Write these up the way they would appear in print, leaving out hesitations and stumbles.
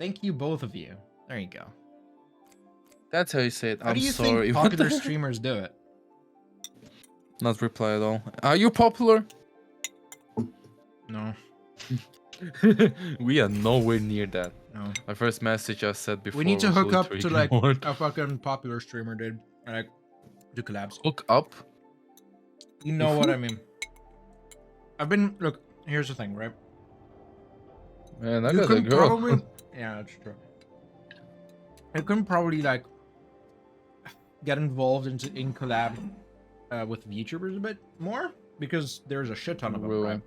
Thank you, both of you. There you go. That's how you say it. How I'm do you sorry. think What popular the- streamers do it? Not reply at all. Are you popular? No. We are nowhere near that. No. My first message I said before We need to was hook up literally to like ignored. a fucking popular streamer, dude. Like, do collabs. Hook up? You know what I mean. Look, here's the thing, right? Man, I You got a can girl. probably, yeah, that's true. You can probably like get involved in collab with VTubers a bit more because there's a shit ton of them, Will. right?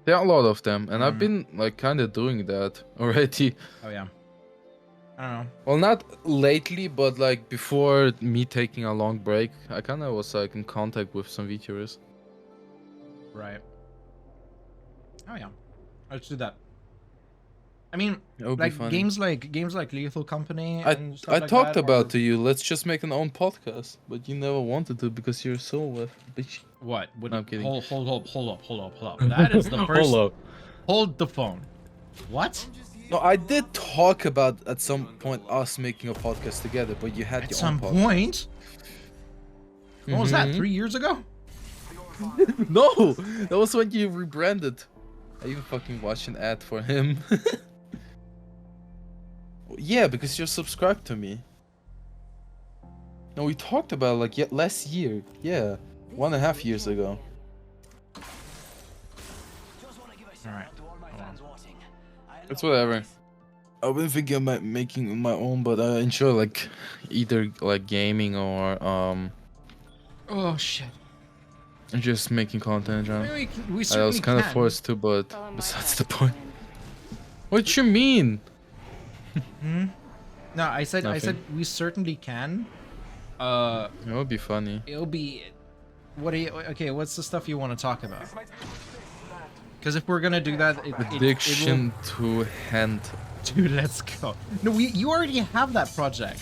There are a lot of them, and I've been like kind of doing that already. Oh yeah. I don't know. Well, not lately, but like before me taking a long break, I kind of was like in contact with some VTubers. Right. Oh yeah. Let's do that. I mean, That would like be funny. games like Lethal Company I and stuff like talked that about are... to you. Let's just make an own podcast, but you never wanted to because you're so bitch. What? No, I'm kidding. Hold up. That is the first. Hold up. Hold the phone. What? No, I did talk about at some point us making a podcast together, but you had At your some own podcast. point? What was that? Mhm. 3 years ago? No, that was when you rebranded. I even fucking watched an ad for him. Yeah, because you're subscribed to me. No, we talked about like last year. Yeah, 1.5 years ago. Alright. It's whatever. I've been thinking about making my own, but I enjoy like either like gaming or Oh shit. just making content. I John. mean, we I certainly was kind of can. forced to, but besides the point. What you mean? Hmm? No, I said Nothing. we certainly can. It would be funny. It'll be. What do you? Okay, what's the stuff you want to talk about? Because if we're gonna do that, Addiction to hand. Dude, let's go. No, you already have that project.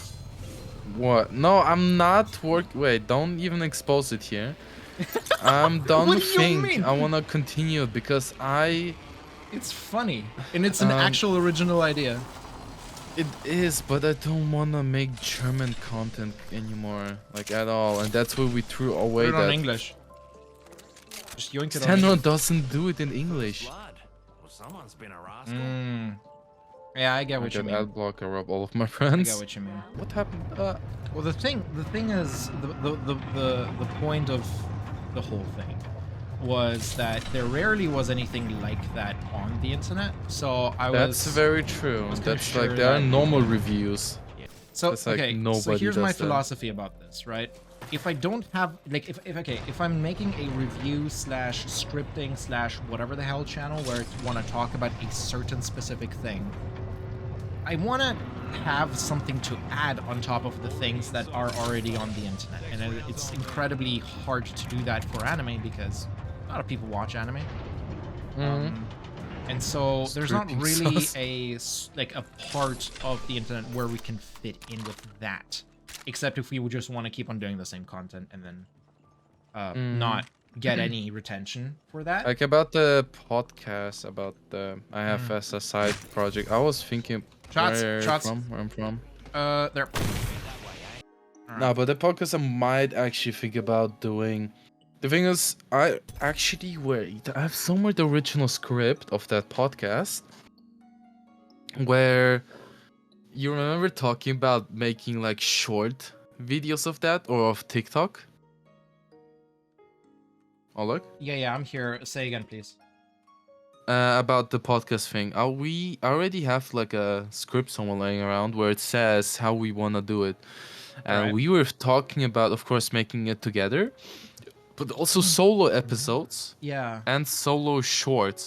What? No, I'm not Wait, don't even expose it here. I'm done What do you think mean? I wanna continue it because It's funny, and it's an actual original idea. It is, but I don't wanna make German content anymore, like at all, and that's why we threw away Put it that. on English. Just yoink it on Stenron English. doesn't do it in English. Someone's been a rascal. Yeah, I get I what you got mean. ad blocker up all of my I friends. get what you mean. What happened? Well, the thing is, the point of the whole thing was that there rarely was anything like that on the internet. So That's very true. That's like there are normal reviews. So It's like okay, so nobody here's my does that. philosophy about this, right? If I don't have like if I'm making a review slash scripting slash whatever the hell channel where I want to talk about a certain specific thing, I want to have something to add on top of the things that are already on the internet, and it's incredibly hard to do that for anime because a lot of people watch anime. And so there's not Stripping really sauce. a part of the internet where we can fit in with that, except if we would just want to keep on doing the same content and then not get any retention for that. Like about the podcast, about the I have as a side project. I was thinking Shots. where I'm from. There. No, but the podcast I might actually think about doing. The thing is, I actually I have somewhere the original script of that podcast where you remember talking about making like short videos of that or of TikTok. Oh look. Yeah, I'm here. Say again, please. About the podcast thing. We already have like a script somewhere laying around where it says how we want to do it. And Right. we were talking about, of course, making it together, but also solo episodes Yeah. and solo shorts.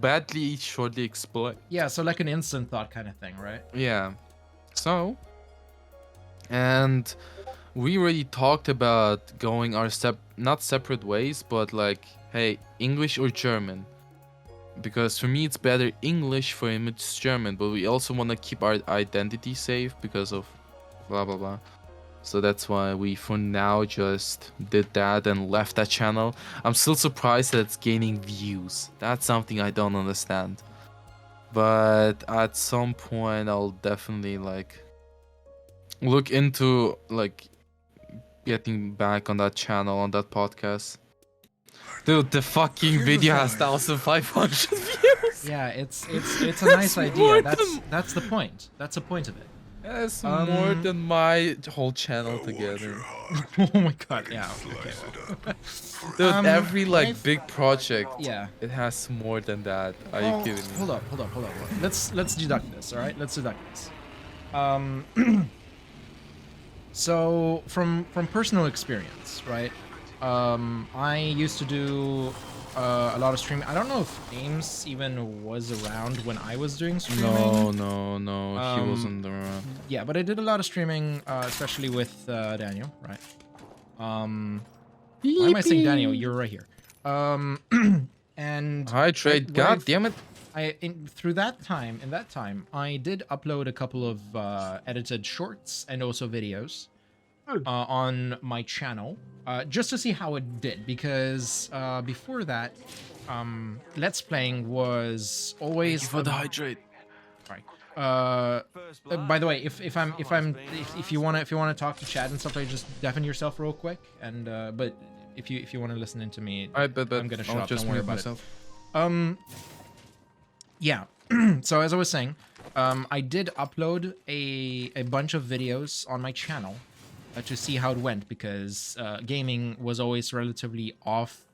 Badly shortly explained. Yeah, so like an instant thought kind of thing, right? Yeah. So, and we already talked about going our not separate ways, but like, hey, English or German. Because for me it's better English, for him it's German, but we also want to keep our identity safe because of blah blah blah. So that's why we for now just did that and left that channel. I'm still surprised that it's gaining views. That's something I don't understand. but at some point I'll definitely like look into like getting back on that channel, on that podcast. Dude, the fucking video has 1,500 views. Yeah, it's a nice idea. That's the point. That's the point of it. That's more than my whole channel together. Oh my god, yeah, okay. Dude, every like I've- big project, Yeah. it has more than that. Are Well, you kidding me? hold up. Let's deduct this, all right? Let's deduct this. So from personal experience, right? I used to do a lot of streaming. I don't know if Ames even was around when I was doing streaming. No, he wasn't around. Yeah, but I did a lot of streaming, especially with Daniel, right? Why am I saying Daniel? You're right here. And Hi, Trade. God damn it. through that time, in that time, I did upload a couple of edited shorts and also videos on my channel, just to see how it did, because before that, Let's Playing was always For the hydrate. Right. By the way, if you wanna talk to chat and stuff, like just deafen yourself real quick, and but if you wanna listen into me, Alright, but I'm gonna shut I'll up. just Don't worry mute about myself. it. Yeah. So as I was saying, I did upload a bunch of videos on my channel to see how it went, because gaming was always relatively off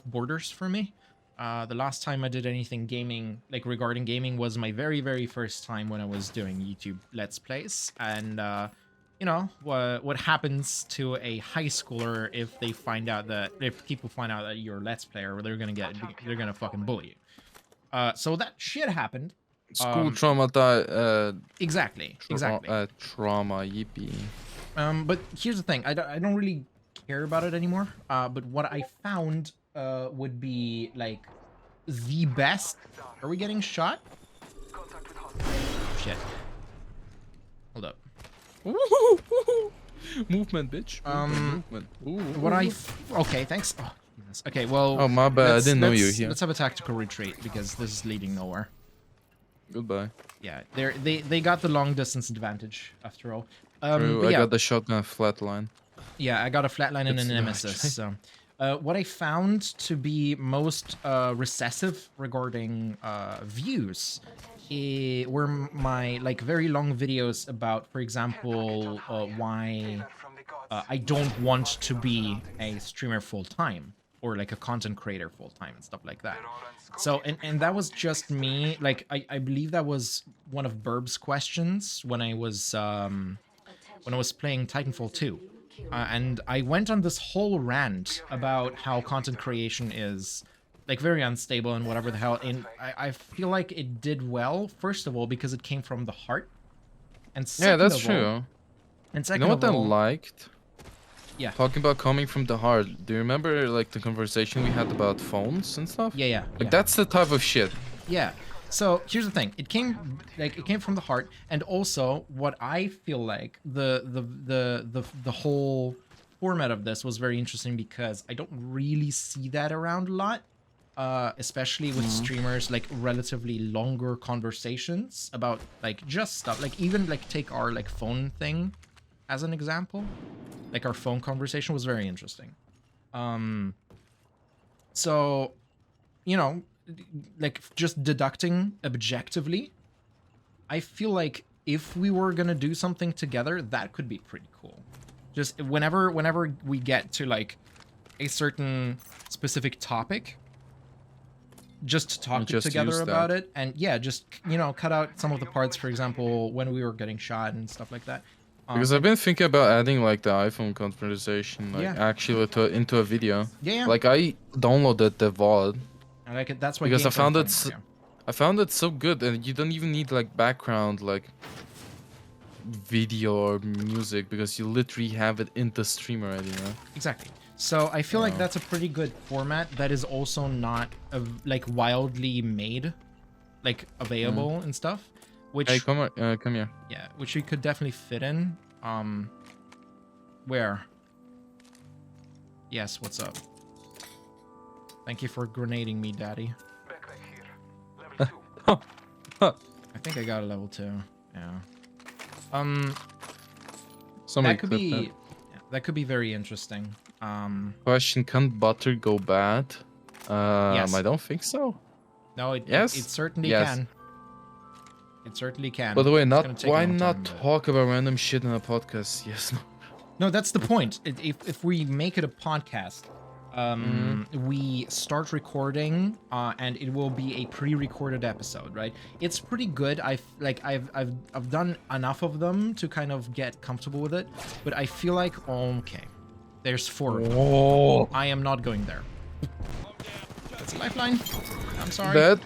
borders for me. The last time I did anything gaming, like regarding gaming, was my very first time when I was doing YouTube Let's Plays, and you know what happens to a high schooler if they find out that if people find out that you're a Let's Player, they're gonna fucking bully you. So that shit happened. School trauma, Exactly. trauma, yippee. But here's the thing. I don't really care about it anymore. But what I found would be like the best. Are we getting shot? Shit. Hold up. Movement, bitch. Movement. What okay, thanks. Oh, goodness. Okay, well. Oh, my bad. I didn't know you were here. Let's have a tactical retreat, because this is leading nowhere. Goodbye. Yeah, they got the long distance advantage after all. True, But I yeah. got the shotgun flatline. Yeah, I got a flatline and a It's nemesis. So, what I found to be most recessive regarding views were my like very long videos about, for example, why I don't want to be a streamer full time, or like a content creator full time and stuff like that. So, and that was just me. Like, I believe that was one of Burb's questions when I was playing Titanfall 2. And I went on this whole rant about how content creation is like very unstable and whatever the hell. And I feel like it did well, first of all, because it came from the heart. And second Yeah, that's of all, true. And You second know what I of all, liked? Yeah. Talking about coming from the heart. Do you remember like the conversation we had about phones and stuff? Yeah. Like that's the type of shit. Yeah. So here's the thing. It came from the heart, and also what I feel like the whole format of this was very interesting, because I don't really see that around a lot, especially with streamers, like relatively longer conversations about like just stuff, like even like take our like phone thing as an example. Like our phone conversation was very interesting. So, you know, like just deducting objectively, I feel like if we were gonna do something together, that could be pretty cool. Just whenever we get to like a certain specific topic, just talk Just together use about that. it, and yeah, just, you know, cut out some of the parts, for example, when we were getting shot and stuff like that. Because I've been thinking about adding like the iPhone conversation, like Yeah. actually into a video. Yeah. Like I downloaded the VOD I like it. That's why because I games are found fun, it. yeah. I found it so good, and you don't even need like background like video or music, because you literally have it in the stream already, you know? Exactly. So I feel like that's a pretty good format that is also not like wildly made, like available and stuff. Which Hey, come here. yeah, which we could definitely fit in. Where? Yes, what's up? Thank you for grenading me, daddy. Oh I think I got a level 2. Yeah. Somebody That could clip be that. that could be very interesting. Question: can butter go bad? Yes. I don't think so. No, Yes. it certainly Yes. can. It certainly can. By the way, It's not gonna take a why long not time, but... talk about random shit in a podcast? Yes. No, that's the point. If we make it a podcast, Mhm. we start recording, and it will be a pre-recorded episode, right? It's pretty good. I've done enough of them to kind of get comfortable with it, but I feel like okay, there's 4 of them. Oh. I am not going there. That's a lifeline. I'm sorry. That.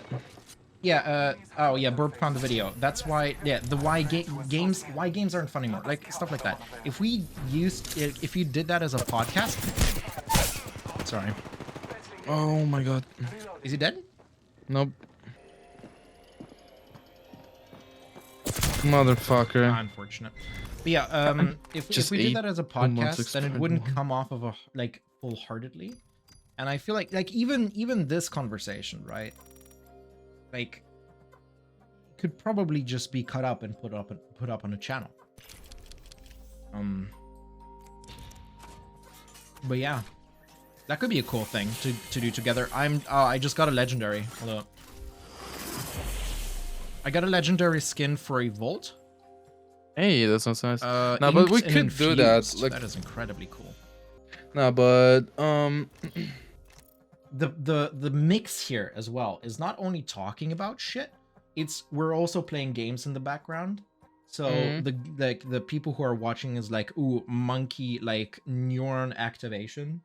Yeah, oh yeah, Burp found the video. That's why, yeah, the why games aren't fun anymore. Like, stuff like that. If you did that as a podcast... Sorry. Oh my god. Is he dead? Nope. Motherfucker. Unfortunate. But yeah, if Just we did ate that as a 1 month podcast, then it expired wouldn't one. come off of a, like, full-heartedly. And I feel like even this conversation, right? Like, could probably just be cut up and put up on a channel. But yeah, that could be a cool thing to do together. I just got a legendary. Hold up. I got a legendary skin for a Volt. Hey, that sounds nice. No, but Inked we and could do that. infused. Like, That is incredibly cool. no, but The mix here as well is not only talking about shit, we're also playing games in the background. So the people who are watching is like, ooh, monkey, like neuron activation.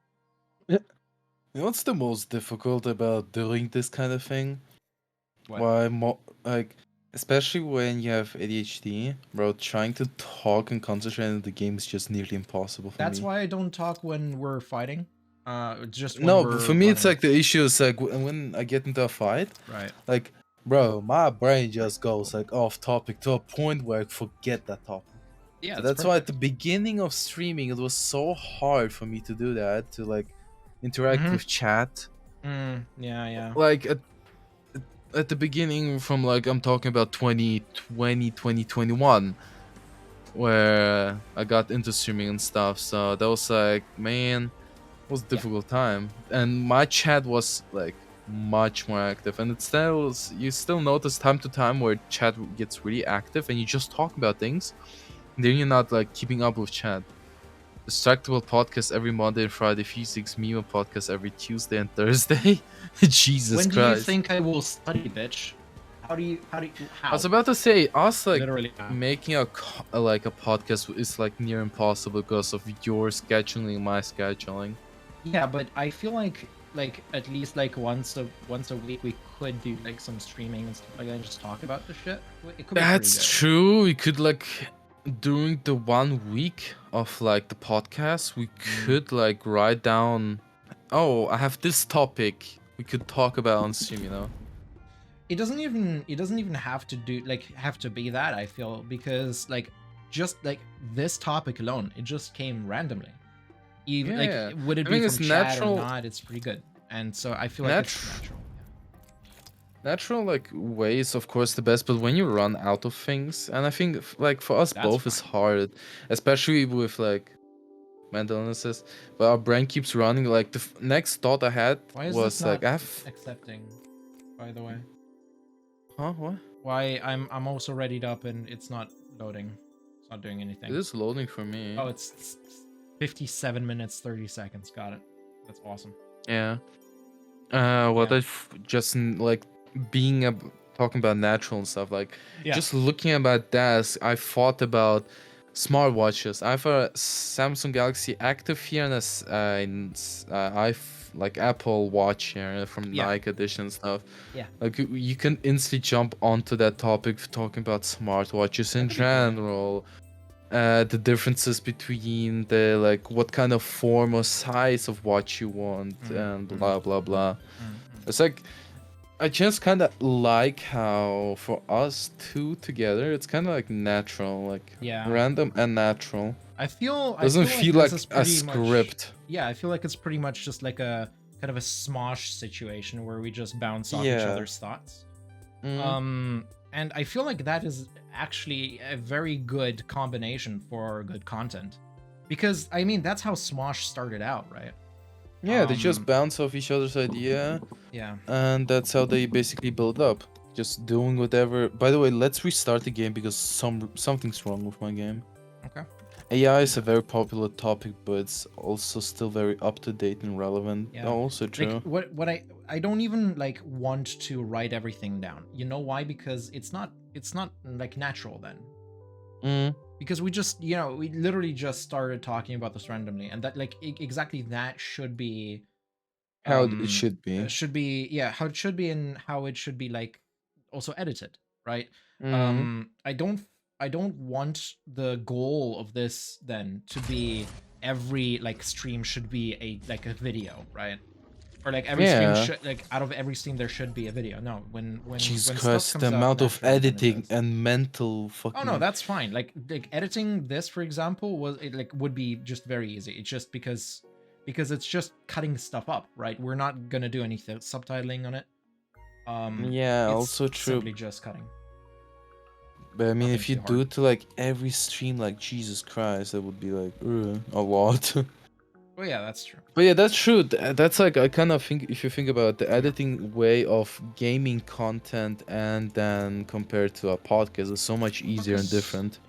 you know what's the most difficult about doing this kind of thing? What? Why, like, especially when you have ADHD, bro, trying to talk and concentrate on the game is just nearly impossible for That's me. why I don't talk when we're fighting. Just when No, we're but for me, it's running. like the issue is like when I get into a fight, Right. like, bro, my brain just goes like off topic to a point where I forget that topic. Yeah, So it's that's why at perfect. the beginning of streaming, it was so hard for me to do that, to like interact with chat. Yeah. Like at the beginning, from like I'm talking about 2020, 2021, where I got into streaming and stuff. So that was like, man, it was a difficult time, and my chat was like much more active, and you still notice time to time where chat gets really active and you just talk about things, and then you're not like keeping up with chat. Distractable podcast every Monday and Friday, Fusiioner and MiMo podcast every Tuesday and Thursday. Jesus When do Christ. you think I will study, bitch? How? I was about to say, us like Literally. making a podcast is like near impossible because of your scheduling and my scheduling. Yeah, but I feel like at least like once a week we could do like some streaming and stuff like that and just talk about the shit. It could be That's pretty true. We could like during the 1 week of like the podcast, we could like write down, oh, I have this topic we could talk about on stream, you know? It doesn't even have to be that, I feel, because like just like this topic alone, it just came randomly. Even Yeah. like would it I be think from it's chat natural- or not, it's pretty good. And so I feel like it's natural. Natural like ways, of course, the best, but when you run out of things, and I think like for us That's both it's fine. hard, especially with like mental illnesses, but our brain keeps running. Like the next thought I had Why is was this like, not I have, accepting, by the way? huh, what? Why I'm also readied up and it's not loading. It's not doing anything. It is loading for me. Oh, it's 57 minutes 30 seconds. Got it. That's awesome. Yeah. What Yeah. I've just like being talking about natural and stuff, like Yeah. just looking about that, I thought about smartwatches. I have a Samsung Galaxy Active here and like Apple Watch here from Yeah. Nike Edition and stuff. Yeah. Like you can instantly jump onto that topic, talking about smartwatches in That'd be cool. general. The differences between the like what kind of form or size of watch you want and blah blah blah. It's like I just kind of like how for us two together it's kind of like natural, like Yeah. random and natural. I Doesn't feel like this is a pretty much- script. Yeah, I feel like it's pretty much just like a kind of a smosh situation where we just bounce off each Yeah. other's thoughts. Mm. And I feel like that is actually a very good combination for good content. Because, I mean, that's how Smosh started out, right? Yeah, they just Um, bounce off each other's idea, Yeah. and that's how they basically build up. Just doing whatever. By the way, let's restart the game because something's wrong with my game. Okay. AI is a very popular topic, but it's also still very up to date and relevant. Yeah. Also true. Like what I don't even like want to write everything down. You know why? Because it's not like natural then. Mm. Because we just, you know, we literally just started talking about this randomly, and that like exactly that should be How it should be. yeah, how it should be and how it should be like also edited, right? Mm. I don't want the goal of this then to be every like stream should be a video, right? Or like every stream Yeah. should, like, out of every stream there should be a video. No, when Jesus stuff Christ, the comes out amount of naturally, then it editing does. and mental Oh no, fucking. that's fine. Like editing this, for example, would be just very easy. It's just because it's just cutting stuff up, right? We're not gonna do any subtitling on it. Yeah, It's also true. simply just cutting. But I mean, Nothing if you too do hard. it to like every stream, like Jesus Christ, that would be like a lot. Oh yeah, that's true. But yeah, that's true. That's like I kind of think if you think about the editing way of gaming content and then compared to a podcast is so much easier and Because- different.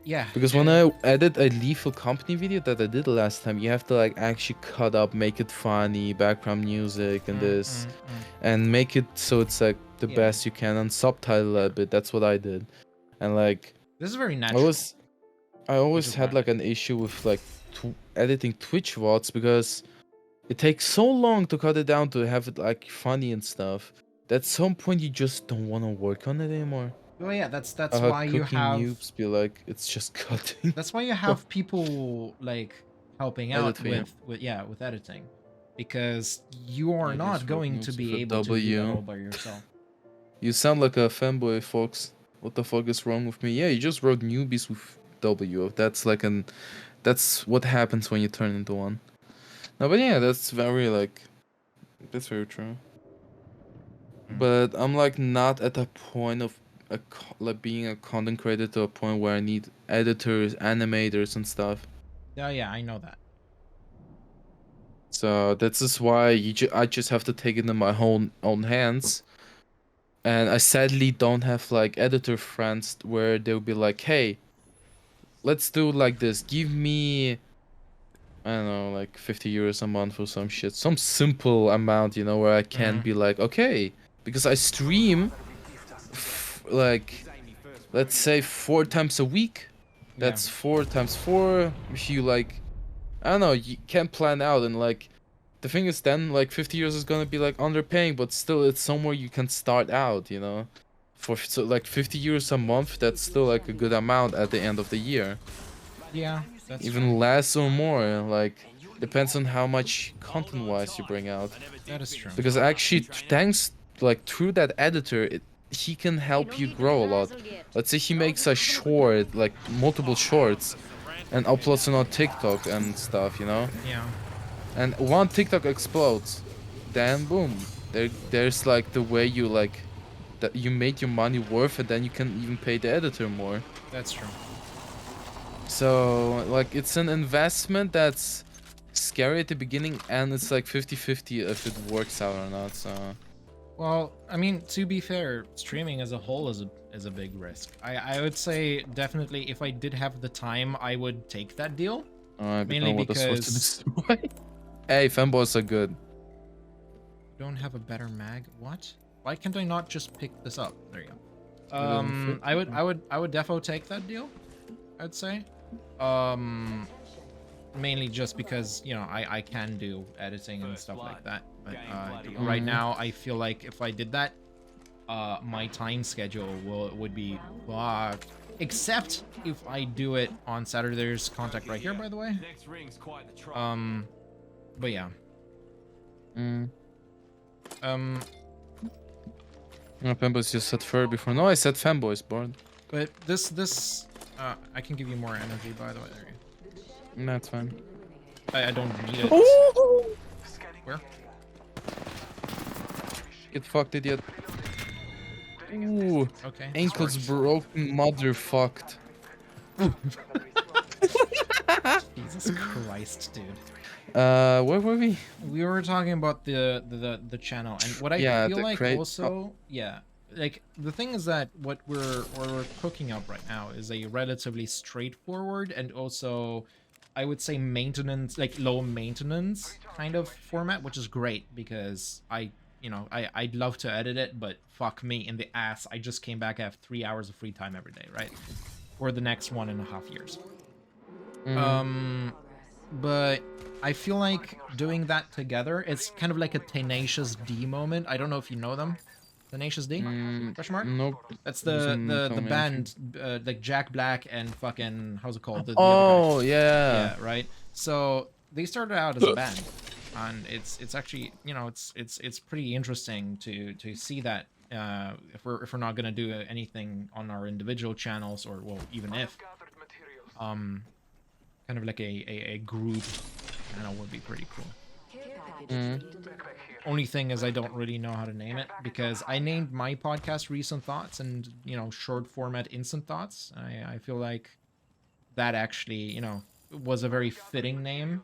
Yeah. Because when I edit a Lethal Company video that I did last time, you have to like actually cut up, make it funny, background music and this, and make it so it's like the Yeah. best you can and subtitle a bit. That's what I did, and like This is very I natural. always is had what I like an issue with like editing Twitch VODs because it takes so long to cut it down to have it like funny and stuff. That at some point you just don't want to work on it anymore. Oh yeah, that's why you Cooking have noobs be like, it's just cutting. that's why you have people like helping Edit out for you. with editing, because you are I not just wrote going noobs to with be a able to do that W. all by yourself. You sound like a fanboy, Fox. What the fuck is wrong with me? Yeah, you just wrote newbies with W. That's like that's what happens when you turn into one. No, but yeah, that's very true. But I'm like not at a point of like being a content creator to a point where I need editors, animators, and stuff. Yeah, I know that. So that's just why I just have to take it in my own hands. And I sadly don't have like editor friends where they'll be like, hey, let's do like this. Give me, I don't know, like 50 euros a month or some shit. Some simple amount, you know, where I can be like, okay, because I stream like, let's say 4 times a week. That's 4 times 4. If you like, I don't know, you can't plan out and like, the thing is then like 50 euros is gonna be like underpaying, but still it's somewhere you can start out, you know. For so like 50 euros a month, that's still like a good amount at the end of the year. Yeah, that's Even true. less or more, like depends on how much content wise you bring out. That is true. Because actually thanks like through that editor he can help you grow a lot. Let's say he makes a short, like multiple shorts, and uploads it on TikTok and stuff, you know. Yeah. And one TikTok explodes, then boom, there's like the way you like that you made your money worth, and then you can even pay the editor more. That's true. So like it's an investment that's scary at the beginning, and it's like 50-50 if it works out or not. So Well, I mean, to be fair, streaming as a whole is a big risk. I would say definitely if I did have the time, I would take that deal. Mainly because hey, fanboys are good. don't have a better mag. What? Why can't I not just pick this up? There you go. doesn't fit. I would defo take that deal, I'd say. Mainly just because, you know, I can do editing and stuff like that. But right now I feel like if I did that, my time schedule would be fucked. Except if I do it on Saturday. There's contact right here, by the way. But yeah. No, fanboys just said fur before. No, I said fanboys, bored. But this I can give you more energy, by the way. There you That's fine. go. I don't need it. Where? Get fucked, idiot. Ooh, Okay. ankles sorry. broken, motherfucked. Jesus Christ, dude. Where were we? We were talking about the channel, and what I Yeah, feel the like crate. also, yeah, like the thing is that what we're cooking up right now is a relatively straightforward and also, I would say, maintenance, like low maintenance kind of format, which is great because I'd love to edit it, but fuck me in the ass. I just came back. I have 3 hours of free time every day, right? For the next 1.5 years. Mhm. But I feel like doing that together, it's kind of like a Tenacious D moment. I don't know if you know them. Tenacious D? Question mark? Nope. That's Doesn't tell the me anything. band, like Jack Black and fucking, how's it called? The other guy. Oh yeah. Yeah, right. So they started out as a band, and it's actually, it's pretty interesting to see that, if we're not gonna do anything on our individual channels, or well, even if kind of like a group channel would be pretty cool. Mm. Only thing is I don't really know how to name it, because I named my podcast Recent Thoughts and, short format Instant Thoughts. I feel like that actually, was a very fitting name.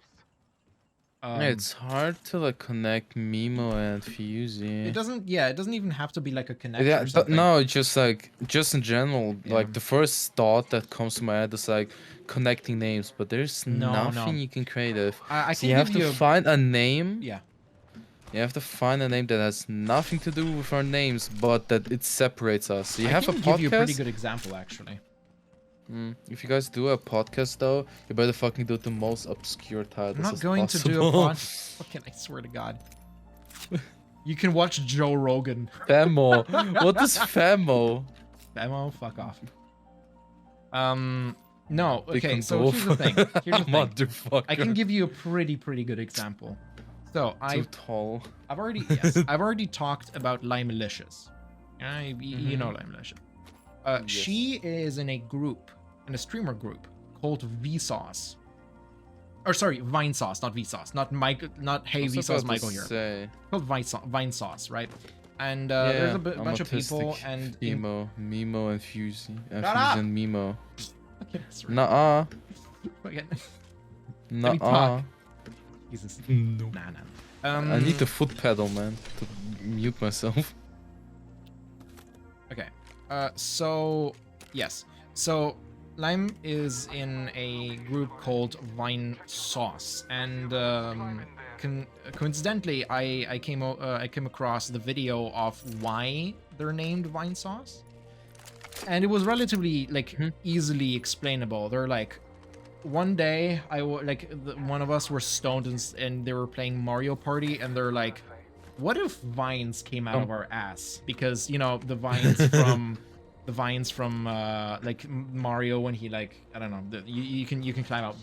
It's hard to like connect Mimo and It Fusey. doesn't, yeah, it doesn't even have to be like a connection Yeah, or something. no, just in general, Yeah. like the first thought that comes to my head is like connecting names, but there's No, nothing no. you can create. I So can you have give to you a, find a name. yeah. You have to find a name that has nothing to do with our names, but that it separates us. So you I have a can give you a pretty podcast. good example, actually. If you guys do a podcast though, you better fucking do the most obscure titles I'm not as going to do a possible. pod. Fucking, I swear to God. You can watch Joe Rogan. Femo. What is Femo? Femo, fuck off. No, Big okay, so Condolfo. here's the thing. Here's the thing. Motherfucker. I can give you a pretty good example. So Too I've tall. I've already talked about Lime Malicious. You know Lime Malicious. Yes. She is in a group, in a streamer group called Vsauce. Or sorry, Vine Sauce, not Vsauce, not Hey Vsauce Michael here. Say. Called Vine Sauce, right? And there's a I'm bunch of people, autistic. and Mimo and Fusey. Shut up! Fusey and Mimo. Okay, sorry. Nuh-uh. Again. Nuh-uh. Jesus. No. Nah. I need the foot pedal, man, to mute myself. Okay. So yes. So Lime is in a group called Vine Sauce, and coincidentally, I came across the video of why they're named Vine Sauce, and it was relatively like easily explainable. They're like, one day one of us were stoned and they were playing Mario Party, and they're like, what if vines came out of our ass? Because the vines from like Mario, when he, like, I don't know, you can climb out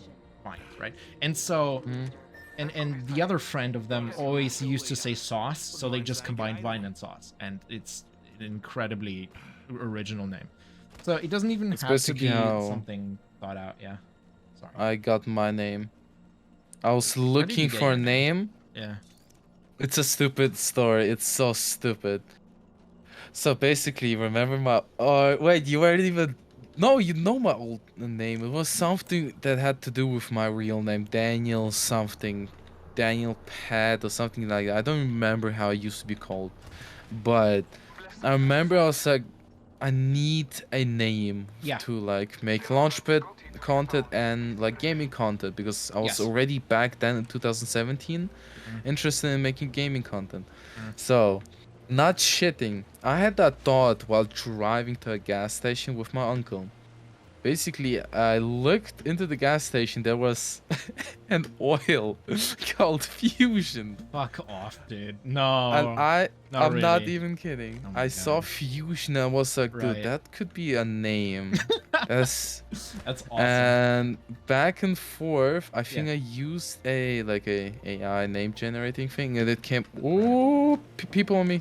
vines, right? And so and the other friend of them always used to say sauce, so they just combined vine and sauce, and it's an incredibly original name. So it doesn't even have to basically be how something thought out. Yeah, sorry. I got my name. I was Where did looking you get for your a name. Yeah. It's a stupid story. It's so stupid. So basically, remember my... Oh, wait, you weren't even... No, you know my old name. It was something that had to do with my real name. Daniel something. Daniel Pat or something like that. I don't remember how it used to be called. But I remember I was like, I need a name to like make Launchpad content and like gaming content, because I was already back then in 2017 interested in making gaming content. So, not shitting, I had that thought while driving to a gas station with my uncle. Basically, I looked into the gas station. There was an oil called Fusion. Fuck off, dude. No. And I'm not even kidding. Oh my I saw God. Fusion and was like, dude, that could be a name. That's awesome. And back and forth, I think I used a AI name generating thing, and it came. Oh, people on me.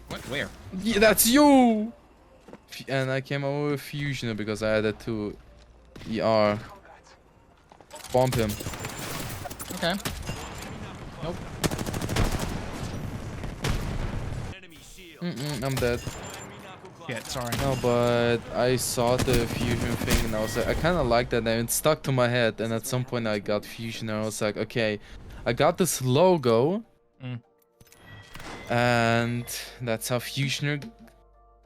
What? Where? Yeah, that's you. And I came over with Fusion because I added to ER. Bomb him. Okay. Nope. I'm dead. Shit, sorry. No, but I saw the Fusion thing and I was like, I kind of like that name. It stuck to my head, and at some point I got Fusion and I was like, okay, I got this logo, Mm. and that's how Fusioner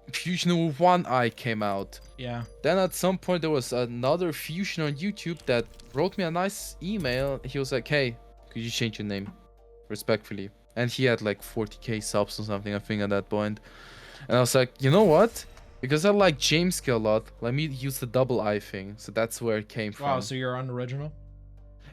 with one eye came out. Yeah. Then at some point there was another Fusion on YouTube that wrote me a nice email. He was like, hey, could you change your name? Respectfully. And he had like 40k subs or something, I think, at that point. And I was like, you know what? Because I like James a lot, let me use the double I thing. So that's where it came Wow, from. so you're unoriginal?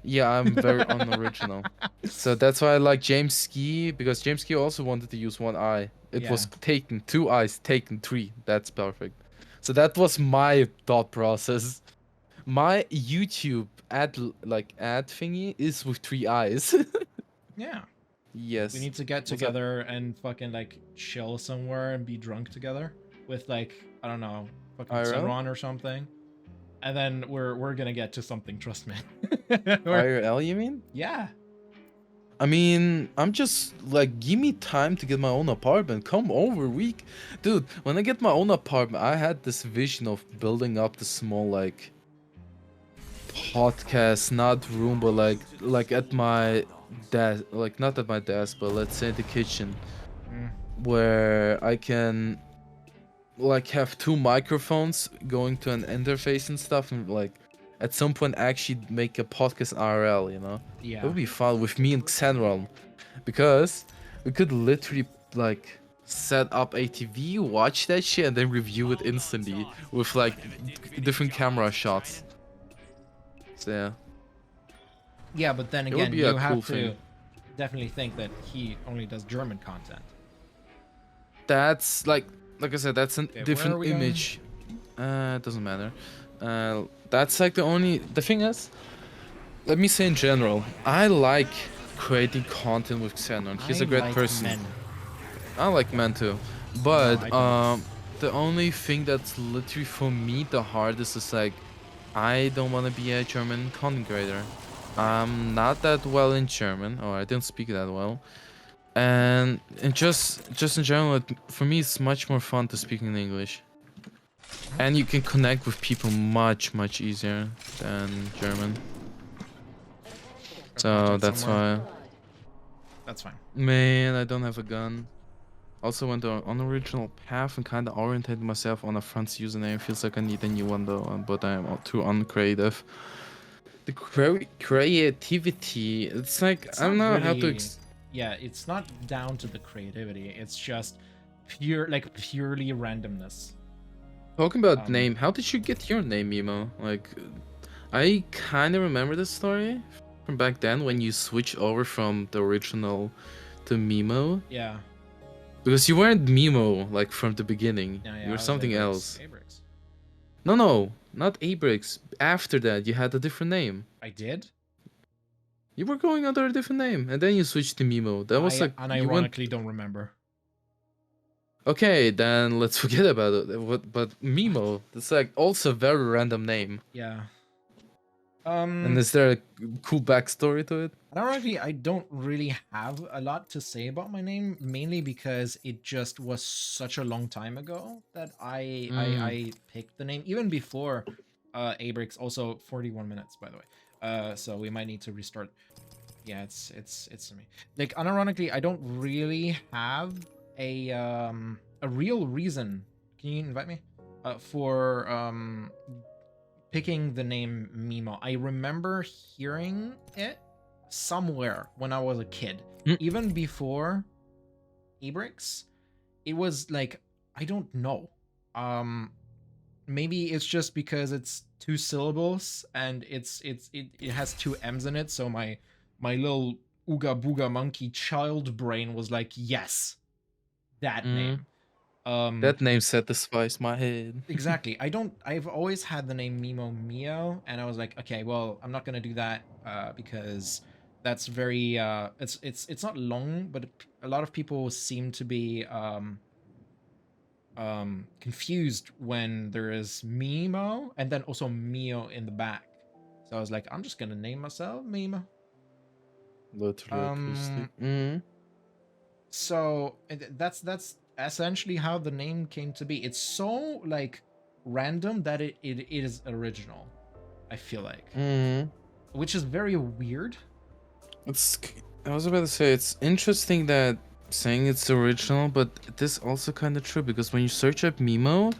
Yeah, I'm very unoriginal. So that's why I like James Ski, because James Ski also wanted to use one eye. It was Yeah. taken 2 eyes, taken 3. That's perfect. So that was my thought process. My YouTube ad thingy is with 3 eyes. Yeah. Yes. We need to get What's up? together and fucking like chill somewhere and be drunk together with like, I don't know, fucking IRL? Sunron or something. And then we're gonna get to something, trust me. We're- IRL, you mean? yeah. I mean, I'm just like, give me time to get my own apartment. Come over, week. Dude, when I get my own apartment, I had this vision of building up the small, like, podcast, not room, but like at my desk, like not at my desk, but let's say the kitchen, Mm. where I can like have 2 microphones going to an interface and stuff, and like at some point actually make a podcast IRL, you know? It Yeah. would be fun with me and Xenron, because we could literally like set up a TV, watch that shit, and then review it instantly with like different camera shots. So yeah, Yeah, but then it would again, be a you cool have to thing. definitely think that he only does German content. That's like I said, that's a Okay, where are different we going? image. It doesn't matter. That's like the thing is, let me say in general, I like creating content with Xenon. He's I a great like person. men. I like men too, No, but I don't. the only thing that's literally for me the hardest is like, I don't want to be a German content creator. I'm not that well in German, or I don't speak that well, and just in general, for me it's much more fun to speak in English, and you can connect with people much easier than German. Got So content that's somewhere. why. That's fine. Man, I don't have a gun. Also went on original path and kind of orientated myself on a Franz username. Feels like I need a new one though, but I am too uncreative. The creativity, it's like, It's I don't not know how to really. Yeah, it's not down to the creativity. It's just purely randomness. talking about Um, name. How did you get your name, Mimo? Like, I kind of remember this story from back then when you switched over from the original to Mimo. yeah. Because you weren't Mimo like from the beginning. Yeah, You yeah, were I was something Abrix. else. Abrix. No, not Abrix. After that, you had a different name. I did. You were going under a different name, and then you switched to Mimo. That was I like you went. unironically don't remember. Okay, then let's forget about it. But Mimo, that's like also a very random name. Yeah. And is there a cool backstory to it? Ironically, I don't really have a lot to say about my name, mainly because it just was such a long time ago that I picked the name even before Abrix. Also 41 minutes, by the way. So we might need to restart. Yeah, it's me. Like unironically, I don't really have a real reason. Can you invite me? For picking the name Mimo. I remember hearing it somewhere when I was a kid. Mm. Even before Abrix, it was like, I don't know. Maybe it's just because it's 2 syllables and it has 2 M's in it, so my little ooga booga monkey child brain was like, yes, that name. That name satisfies my head. Exactly. I've always had the name Mimo Mio, and I was like, okay, well, I'm not gonna do that because that's very it's not long, but a lot of people seem to be confused when there is Mimo and then also Mio in the back. So I was like, I'm just gonna name myself Mimo. Literally acoustic. So that's essentially how the name came to be. It's so like random that it is original, I feel like. Mm-hmm. Which is very weird. I was about to say, it's interesting that saying it's original, but this also kind of true because when you search up MiMo,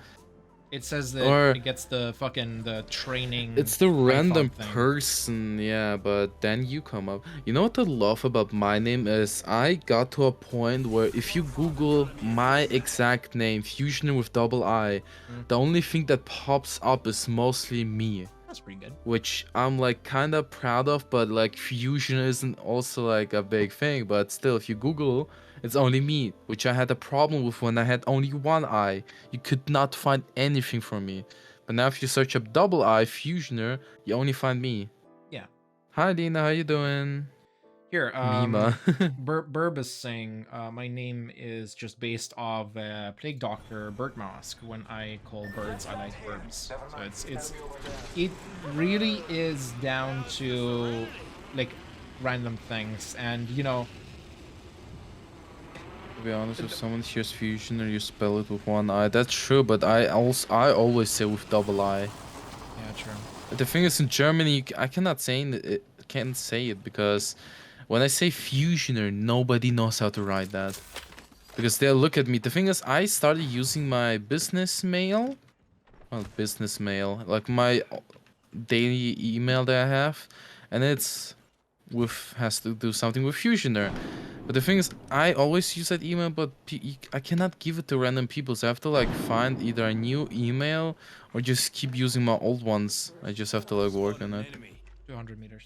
It says that or it gets the fucking the training it's the Python random thing. person, yeah, but then you come up. You know what I love about my name is I got to a point where if you Google my exact name, Fusioner with double I, Mm. the only thing that pops up is mostly me. That's pretty good. Which I'm like kind of proud of, but like fusion isn't also like a big thing. But still, if you Google, it's only me, which I had a problem with when I had only one eye. You could not find anything for me. But now if you search up double I fusioner, you only find me. Yeah. Hi Dina, how you doing? Here, Mima. Burb is saying, my name is just based off Plague Doctor Bird Mask. When I call birds, I like birds. So it really is down to like random things, and you know. To be honest, if someone hears fusioner, you spell it with one I. That's true, but I always say with double I. Yeah, true. The thing is, in Germany, I cannot can't say it because when I say fusioner, nobody knows how to write that. Because they'll look at me. The thing is, I started using my business mail. Well, business mail. Like my daily email that I have. And has to do something with fusioner. But the thing is, I always use that email, but I cannot give it to random people. So I have to like find either a new email or just keep using my old ones. I just have to like work on it. 200 meters.